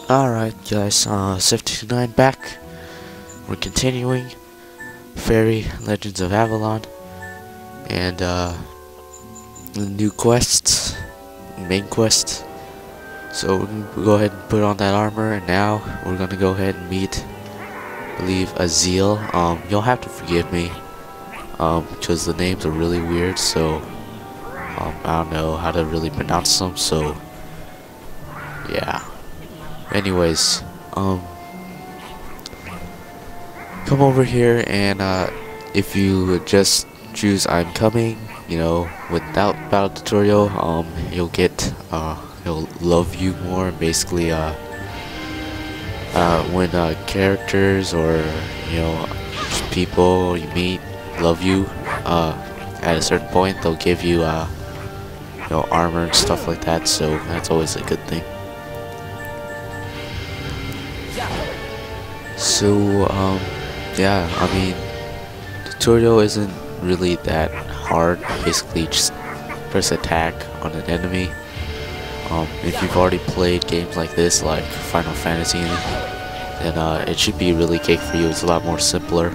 Alright guys, 59 back. We're continuing Faery Legends of Avalon and the new quests, main quest. So we're gonna go ahead and put on that armor, and now we're gonna go ahead and meet, I believe, Aziel. You'll have to forgive me because the names are really weird, so I don't know how to really pronounce them, so yeah. Anyways, come over here, and if you just choose I'm coming, you know, without battle tutorial, you'll get he'll love you more. Basically, when characters or just people you meet love you, at a certain point they'll give you armor and stuff like that. So that's always a good thing. So yeah, I mean, tutorial isn't really that hard. Basically, just press attack on an enemy. If you've already played games like this, like Final Fantasy, then it should be really cake for you. It's a lot more simpler.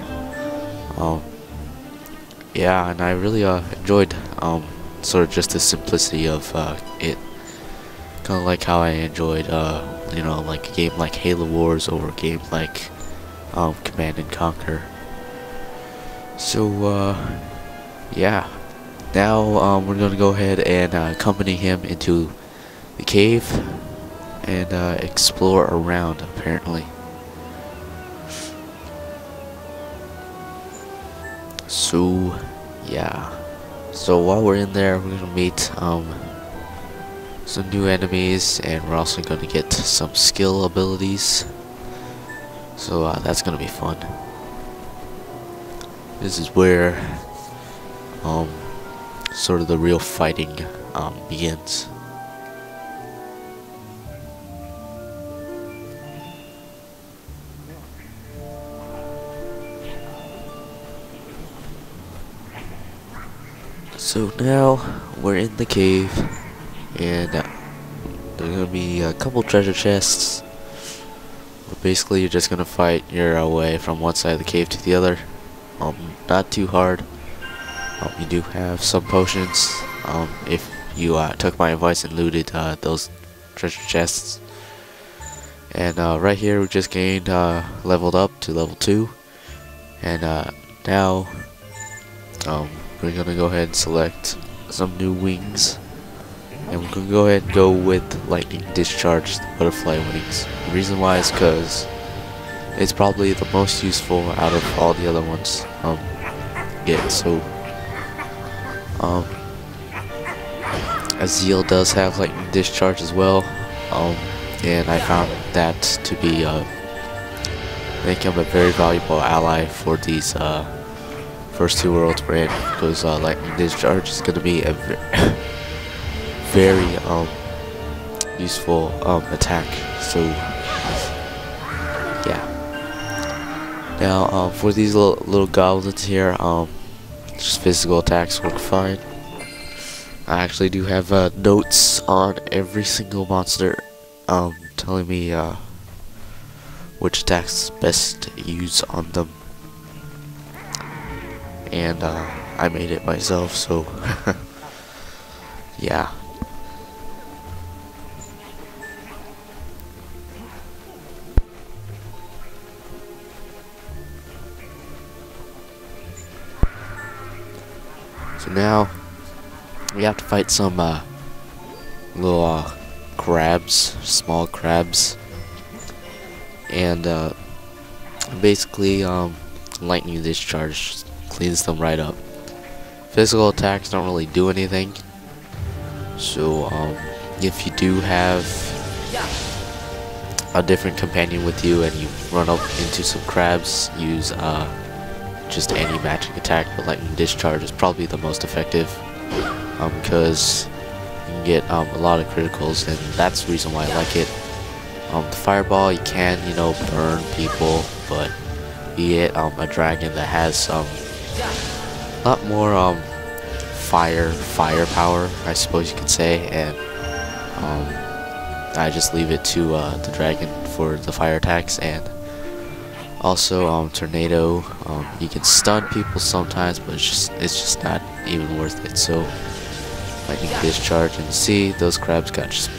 Yeah, and I really enjoyed sort of just the simplicity of it. Kind of like how I enjoyed like a game like Halo Wars over a game like Command and Conquer. So yeah, now we're gonna go ahead and accompany him into the cave and explore around, apparently. So yeah, so while we're in there, we're gonna meet some new enemies, and we're also gonna get some skill abilities. So that's gonna be fun. This is where sort of the real fighting begins. So now we're in the cave, and there's gonna be a couple treasure chests. Basically, you're just gonna fight your way from one side of the cave to the other. Not too hard. You do have some potions. If you took my advice and looted those treasure chests. And right here, we just gained leveled up to level 2, and now we're gonna go ahead and select some new wings. And we're gonna go ahead and go with lightning discharge, the butterfly wings. The reason why is because it's probably the most useful out of all the other ones. So Aziel does have lightning discharge as well. And I found that to be make him a very valuable ally for these first 2 worlds we're in, because lightning discharge is gonna be a very useful attack. So yeah. Now for these little goblins here, just physical attacks work fine. I actually do have notes on every single monster telling me which attacks best to use on them, and I made it myself, so yeah. So now we have to fight some little crabs, small crabs, and basically lightning discharge cleans them right up. Physical attacks don't really do anything. So if you do have a different companion with you and you run up into some crabs, use just any magic attack, but lightning discharge is probably the most effective, because you can get a lot of criticals, and that's the reason why I like it. The fireball, you can burn people, but you get a dragon that has a lot more firepower, I suppose you could say, and I just leave it to the dragon for the fire attacks. And also tornado, you can stun people sometimes, but it's just not even worth it. So lightning discharge, and see those crabs got just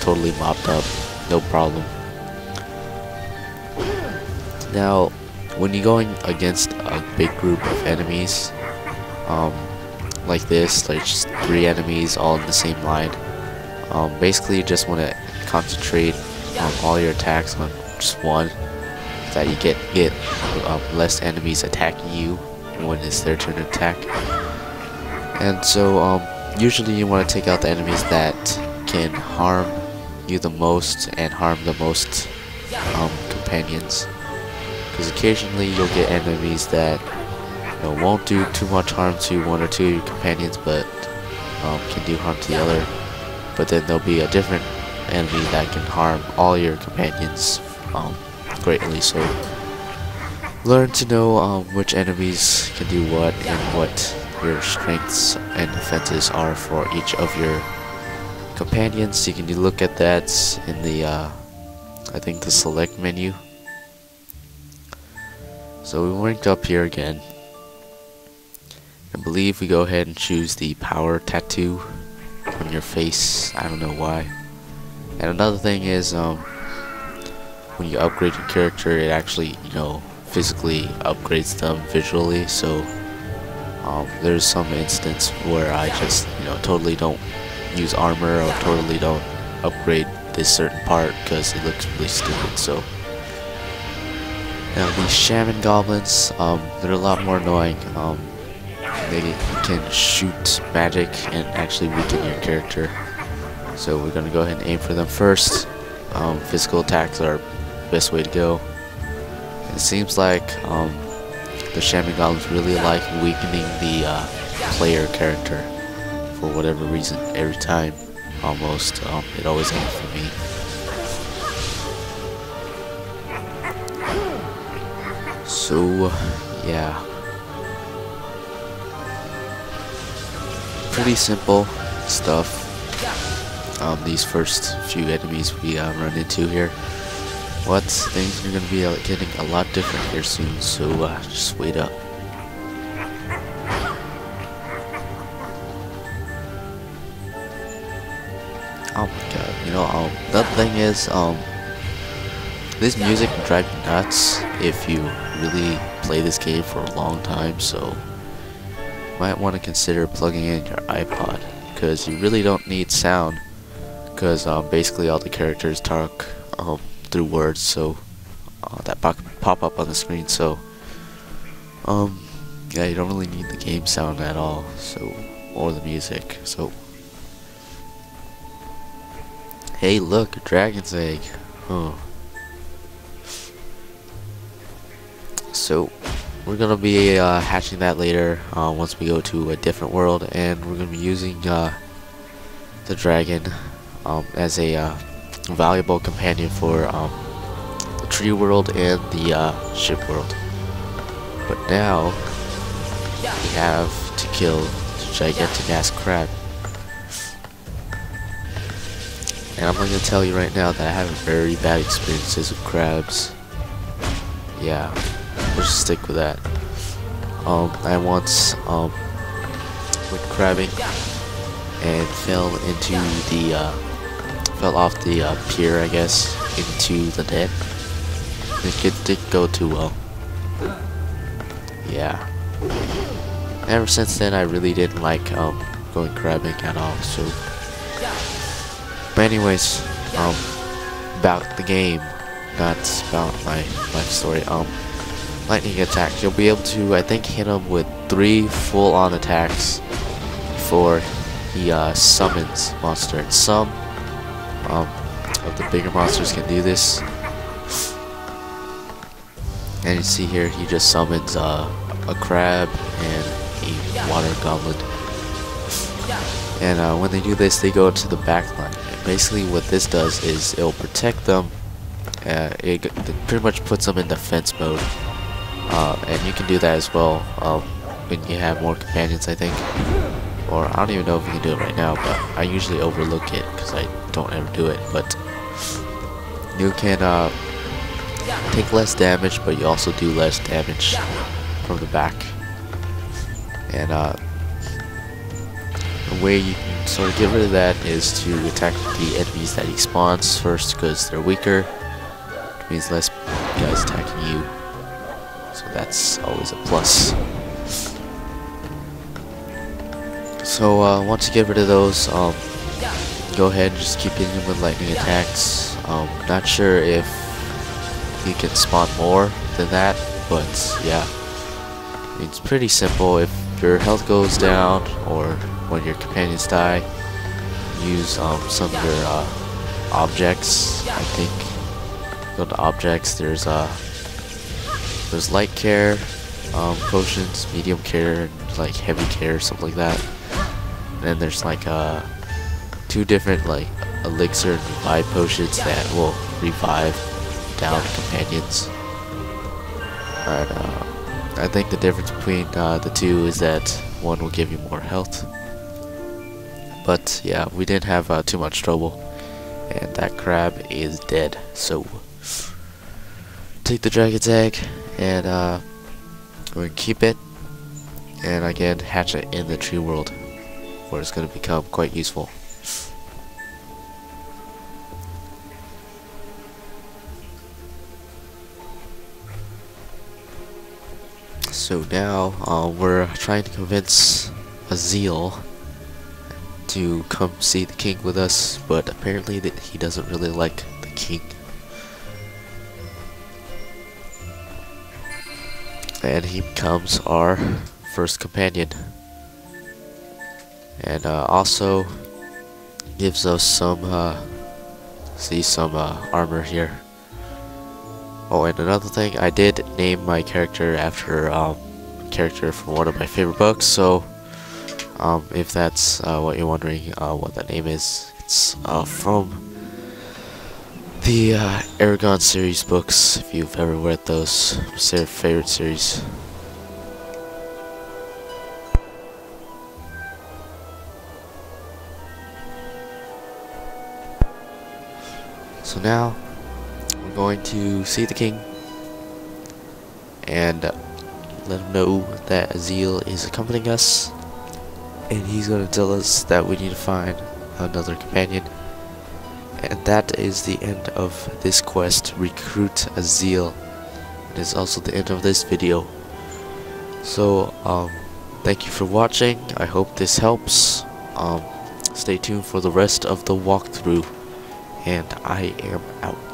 totally mopped up, no problem. Now when you're going against a big group of enemies, like this, like just 3 enemies all in the same line, basically you just want to concentrate all your attacks on just one, so that you get less enemies attacking you when it's their turn to attack. And so usually you want to take out the enemies that can harm you the most and harm the most companions, because occasionally you'll get enemies that won't do too much harm to 1 or 2 of your companions, but can do harm to the other. But then there'll be a different enemy that can harm all your companions greatly. So learn to know which enemies can do what, and what your strengths and defenses are for each of your companions. You can look at that in the I think the select menu. So we ranked up here again. I believe we go ahead and choose the power tattoo on your face. I don't know why. And another thing is, when you upgrade your character, it actually, physically upgrades them visually. So there's some instance where I just, totally don't use armor, or totally don't upgrade this certain part because it looks really stupid. So now these shaman goblins, they're a lot more annoying. They can shoot magic and actually weaken your character. So we're gonna go ahead and aim for them first. Physical attacks are the best way to go. And it seems like the shaman goblins really like weakening the player character for whatever reason. Every time, almost, it always aims for me. So yeah. Pretty simple stuff. These first few enemies we run into here. But things are going to be getting a lot different here soon, so just wait up. Oh my god, the thing is, this music can drive you nuts if you really play this game for a long time, so might want to consider plugging in your iPod, because you really don't need sound, because basically all the characters talk through words, so that pop up on the screen. So yeah, you don't really need the game sound at all, so, or the music. So hey, look, a dragon's egg. So we're gonna be hatching that later once we go to a different world, and we're gonna be using the dragon as a valuable companion for the tree world and the ship world. But now we have to kill the gigantic ass crab, and I'm gonna tell you right now that I have very bad experiences with crabs. Yeah, we'll just stick with that. I once went crabbing and fell off the pier, I guess, into the net. It didn't go too well. Yeah. Ever since then, I really didn't like going crabbing at all. So, but anyways, about the game, not about my life story. Lightning attack. You'll be able to, I think, hit him with 3 full-on attacks before he summons monster. And some of the bigger monsters can do this. And you see here, he just summons a crab and a water goblin. And when they do this, they go into the back line. And basically what this does is it'll protect them. It pretty much puts them in defense mode. And you can do that as well when you have more companions, I think. Or I don't even know if you can do it right now, but I usually overlook it because I don't ever do it. But you can take less damage, but you also do less damage from the back. And the way you can sort of get rid of that is to attack the enemies that he spawns first, because they're weaker. It means less guys attacking you, so that's always a plus. So once you get rid of those, go ahead and just keep hitting them with lightning attacks. Not sure if you can spawn more than that, but yeah, it's pretty simple. If your health goes down or when your companions die, use some of your objects. I think go to objects. There's light care potions, medium care, and like heavy care, something like that. And then there's like 2 different like elixir and revive potions that will revive down companions. And I think the difference between the 2 is that one will give you more health. But yeah, we didn't have too much trouble, and that crab is dead. So take the dragon's egg, and we're gonna keep it, and again hatch it in the tree world, where it's gonna become quite useful. So now we're trying to convince Aziel to come see the king with us, but apparently he doesn't really like the king. And he becomes our first companion, and also gives us some armor here. Oh, and another thing, I did name my character after a character from one of my favorite books, so if that's what you're wondering what that name is, it's from the Aragon series books, if you've ever read those. It's their favorite series. So now we're going to see the king and let him know that Aziel is accompanying us, and he's going to tell us that we need to find another companion. And that is the end of this quest, Recruit Aziel. It is also the end of this video. So thank you for watching. I hope this helps. Stay tuned for the rest of the walkthrough, and I am out.